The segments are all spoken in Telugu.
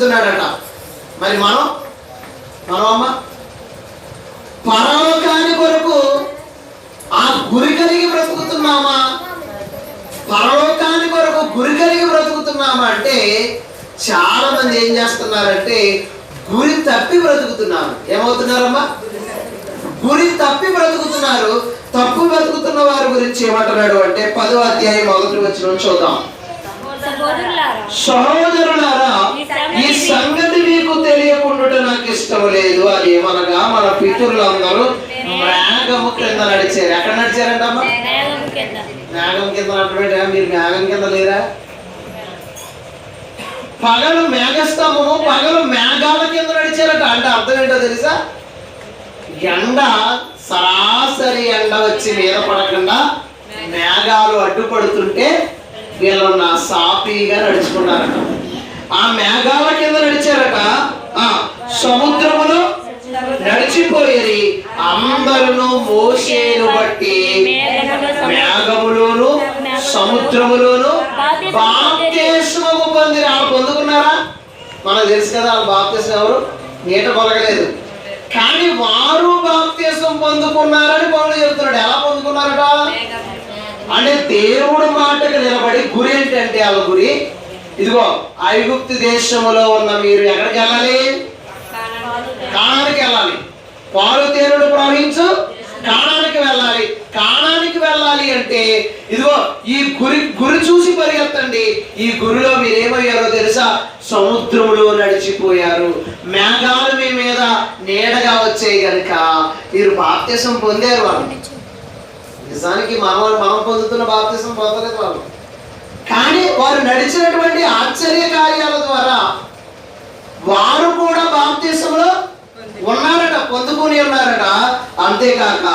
బ్రతుకుతున్నాడట. మరి మనం అమ్మ పరలోకాని కొరకు ఆ గురి కలిగి బ్రతుకుతున్నామా? పరలోకాని కొరకు గురి కలిగి బ్రతుకుతున్నామా అంటే చాలా మంది ఏం చేస్తున్నారంటే గురి తప్పి బ్రతుకుతున్నారు. ఏమవుతున్నారమ్మా? గురి తప్పి బ్రతుకుతున్నారు. తప్పు బ్రతుకుతున్న వారి గురించి ఏమంటున్నాడు అంటే 10వ అధ్యాయం 1వ వచనం చూద్దాం. సహోదరులారా, ఈ సంగతి మీకు తెలియకుండా నాకు ఇష్టం లేదు. అది ఏమనగా మన పితరులందరూ మేఘము కింద నడిచారు. ఎక్కడ నడిచారంట అమ్మా? మేఘం కింద నడవబెట్టా. మీరు మేఘం కింద లేరా? పగలు మేఘస్తంభము, పగలు మేఘాల కింద నడిచారట. అంటే అర్థం ఏంటో తెలుసా? ఎండ సరాసరి ఎండ వచ్చి మీద పడకుండా మేఘాలు అడ్డుపడుతుంటే వీళ్ళు నా సాఫీగా నడుచుకున్నారట. ఆ మేఘాల కింద నడిచారట. సముద్రములో నడిచిపోయేది అందరూ మోషేను బట్టి మేఘములోను సముద్రములోను బాప్తిస్మము పొందిన. వాళ్ళు పొందుకున్నారా? మనకు తెలుసు కదా వాళ్ళు బాప్తిస్మం ఎవరు? నీట పొలగలేదు. కానీ వారు బాప్తిస్మం పొందుకున్నారని పౌలు చెబుతున్నాడు. ఎలా పొందుకున్నారట అంటే దేవుడు మాటకు నిలబడి. గురి ఏంటంటే వాళ్ళ గురి ఇదిగో ఐగుప్తు దేశములో ఉన్న మీరు ఎక్కడికి వెళ్ళాలి? కానానికి వెళ్ళాలి. పాలు తేనెలు ప్రవహించు కానానికి వెళ్ళాలి. కానానికి వెళ్ళాలి అంటే ఇదిగో ఈ గురి చూసి పరిగెత్తండి. ఈ గురిలో మీరు ఏమయ్యారో తెలుసా? సముద్రంలో నడిచిపోయారు. మేఘాలు మీ మీద నీడగా వచ్చాయి కనుక మీరు బాప్తిసం పొందారు. వాళ్ళు నిజానికి మనం పొందుతున్న బాప్తిసం పొందలేదు వాళ్ళు. కానీ వారు నడిచినటువంటి ఆశ్చర్య కార్యాల ద్వారా వారు కూడా బాప్తిసంలో ఉన్నారట, పొందుకుని ఉన్నారట. అంతేకాక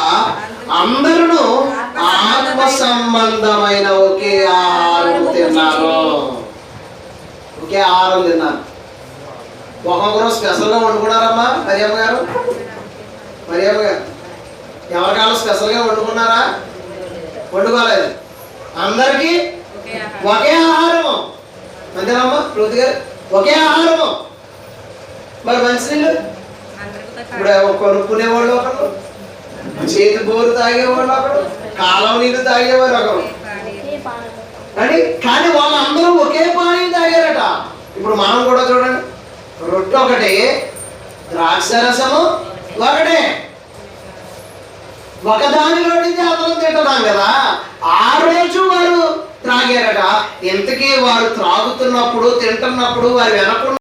అందరూ ఆత్మ సంబంధమైన ఒకే ఆహారం తిన్నారు. ఒకే ఆహారం తిన్నారు. ఒక్కొక్కరు స్పెషల్గా వండుకున్నారమ్మా. మరియమ్మ గారు ఎవరికాలం స్పెషల్గా వండుకున్నారా? వండుకోలేదు. అందరికీ ఒకే ఆహారము. అంతేనమ్మా ప్రూతి గారు? ఒకే ఆహారము. మరి మంచినీళ్ళు ఇప్పుడు కొనుక్కునేవాళ్ళు ఒకరు, చేతి బోరు తాగేవాళ్ళు ఒకరు, కాలం నీళ్ళు తాగేవారు ఒకరు. కానీ వాళ్ళందరూ ఒకే పానీయం తాగారట. ఇప్పుడు మనం కూడా చూడండి, రొట్టె ఒకటే, ద్రాక్ష రసము ఒకటే. ఒకదానిలో నుంచి అందరం తింటున్నాం కదా. ఆ రోజు వారు త్రాగారట. ఇంతకీ వారు త్రాగుతున్నప్పుడు తింటున్నప్పుడు వారు వెనకుండా